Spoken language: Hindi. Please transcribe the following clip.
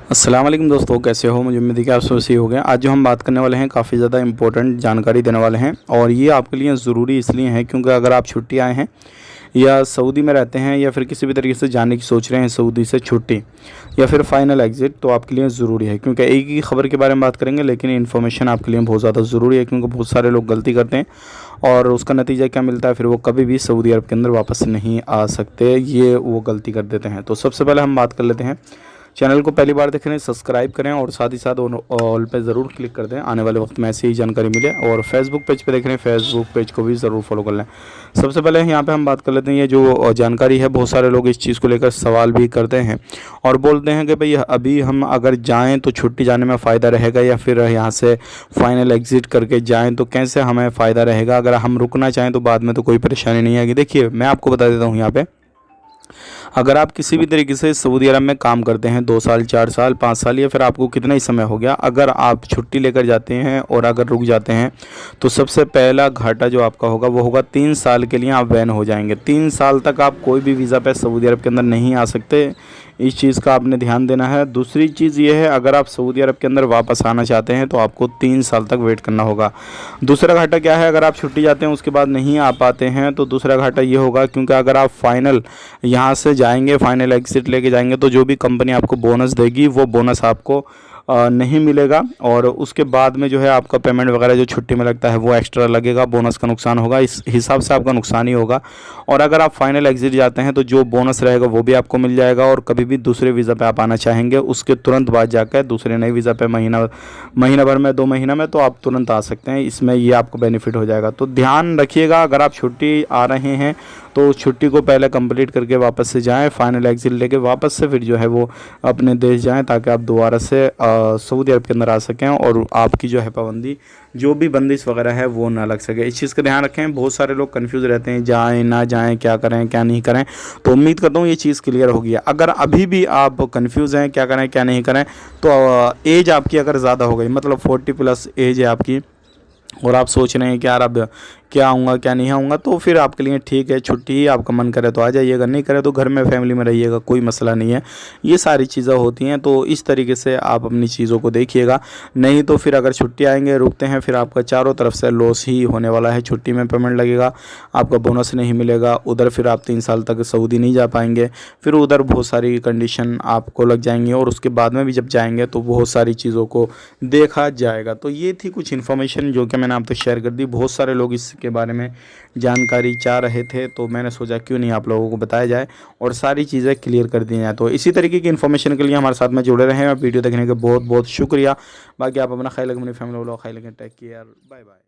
अस्सलाम वालेकुम दोस्तों, कैसे हो? मुझे उम्मीद है कि आप सब सही हो गए। आज जो हम बात करने वाले हैं काफ़ी ज़्यादा इंपॉर्टेंट जानकारी देने वाले हैं और ये आपके लिए ज़रूरी इसलिए है क्योंकि अगर आप छुट्टी आए हैं या सऊदी में रहते हैं या फिर किसी भी तरीके से जाने की सोच रहे हैं सऊदी से छुट्टी या फिर फ़ाइनल एग्ज़िट, तो आपके लिए ज़रूरी है क्योंकि एक ही खबर के बारे में बात करेंगे लेकिन इन्फॉर्मेशन आपके लिए बहुत ज़्यादा ज़रूरी है क्योंकि बहुत सारे लोग गलती करते हैं और उसका नतीजा क्या मिलता है, फिर वो कभी भी सऊदी अरब के अंदर वापस नहीं आ सकते, ये वो गलती कर देते हैं। तो सबसे पहले हम बात कर लेते हैं, चैनल को पहली बार देख रहे हैं सब्सक्राइब करें और साथ ही साथ ऑल पे ज़रूर क्लिक कर दें, आने वाले वक्त में ऐसी ही जानकारी मिले। और फेसबुक पेज पे देख रहे हैं फेसबुक पेज को भी ज़रूर फॉलो कर लें। सबसे पहले यहाँ पे हम बात कर लेते हैं, ये जो जानकारी है बहुत सारे लोग इस चीज़ को लेकर सवाल भी करते हैं और बोलते हैं कि भाई अभी हम अगर जाएँ तो छुट्टी जाने में फ़ायदा रहेगा या फिर यहाँ से फ़ाइनल एग्ज़िट करके जाएँ तो कैसे हमें फ़ायदा रहेगा, अगर हम रुकना चाहें तो बाद में तो कोई परेशानी नहीं आएगी। देखिए मैं आपको बता देता हूँ, यहाँ पे अगर आप किसी भी तरीके से सऊदी अरब में काम करते हैं 2 साल 4 साल 5 साल या फिर आपको कितना ही समय हो गया, अगर आप छुट्टी लेकर जाते हैं और अगर रुक जाते हैं तो सबसे पहला घाटा जो आपका होगा वो होगा 3 साल के लिए आप बैन हो जाएंगे। 3 साल तक आप कोई भी वीज़ा पे सऊदी अरब के अंदर नहीं आ सकते, इस चीज़ का आपने ध्यान देना है। दूसरी चीज़ ये है, अगर आप सऊदी अरब के अंदर वापस आना चाहते हैं तो आपको 3 साल तक वेट करना होगा। दूसरा घाटा क्या है, अगर आप छुट्टी जाते हैं उसके बाद नहीं आ पाते हैं तो दूसरा घाटा ये होगा, क्योंकि अगर आप फाइनल यहाँ से जाएंगे, फाइनल एग्ज़िट लेके जाएंगे तो जो भी कंपनी आपको बोनस देगी वो बोनस आपको नहीं मिलेगा और उसके बाद में जो है आपका पेमेंट वगैरह जो छुट्टी में लगता है वो एक्स्ट्रा लगेगा, बोनस का नुकसान होगा, इस हिसाब से आपका नुकसान ही होगा। और अगर आप फाइनल एग्ज़िट जाते हैं तो जो बोनस रहेगा वो भी आपको मिल जाएगा और कभी भी दूसरे वीज़ा पे आप आना चाहेंगे उसके तुरंत बाद जाकर दूसरे नए वीज़ा पे महीना भर में 2 महीना में तो आप तुरंत आ सकते हैं, इसमें ये आपको बेनिफिट हो जाएगा। तो ध्यान रखिएगा, अगर आप छुट्टी आ रहे हैं तो छुट्टी को पहले कंप्लीट करके वापस से जाएं, फाइनल एग्ज़िट लेके वापस से फिर जो है वो अपने देश जाएं ताकि आप दोबारा से सऊदी अरब के अंदर आ सकें और आपकी जो है पाबंदी जो भी बंदिश वगैरह है वो ना लग सके। इस चीज़ का ध्यान रखें, बहुत सारे लोग कंफ्यूज रहते हैं जाएं ना जाएं, क्या करें क्या नहीं करें। तो उम्मीद करता हूँ ये चीज़ क्लियर होगी। अगर अभी भी आप कंफ्यूज हैं क्या करें क्या नहीं करें तो एज आपकी अगर ज़्यादा हो गई, मतलब 40+ एज है आपकी और आप सोच रहे हैं कि यार अब क्या आऊँगा क्या नहीं आऊँगा, तो फिर आपके लिए ठीक है, छुट्टी आपका मन करे तो आ जाइएगा, नहीं करे तो घर में फैमिली में रहिएगा, कोई मसला नहीं है। ये सारी चीज़ें होती हैं, तो इस तरीके से आप अपनी चीज़ों को देखिएगा। नहीं तो फिर अगर छुट्टी आएंगे रुकते हैं फिर आपका चारों तरफ से लॉस ही होने वाला है। छुट्टी में पेमेंट लगेगा, आपका बोनस नहीं मिलेगा, उधर फिर आप 3 साल तक सऊदी नहीं जा पाएंगे, फिर उधर बहुत सारी कंडीशन आपको लग जाएंगी और उसके बाद में भी जब जाएंगे तो बहुत सारी चीज़ों को देखा जाएगा। तो ये थी कुछ इन्फॉर्मेशन जो कि मैंने आप तक शेयर कर दी। बहुत सारे लोग इसके बारे में जानकारी चाह रहे थे तो मैंने सोचा क्यों नहीं आप लोगों को बताया जाए और सारी चीज़ें क्लियर कर दी जाए। तो इसी तरीके की इन्फॉर्मेशन के लिए हमारे साथ में जुड़े रहें। वीडियो देखने के बहुत बहुत शुक्रिया। बाकी आप अपना ख्याल रखें, अपनी फैमिली वालों का ख्याल रखें। Take care, bye bye.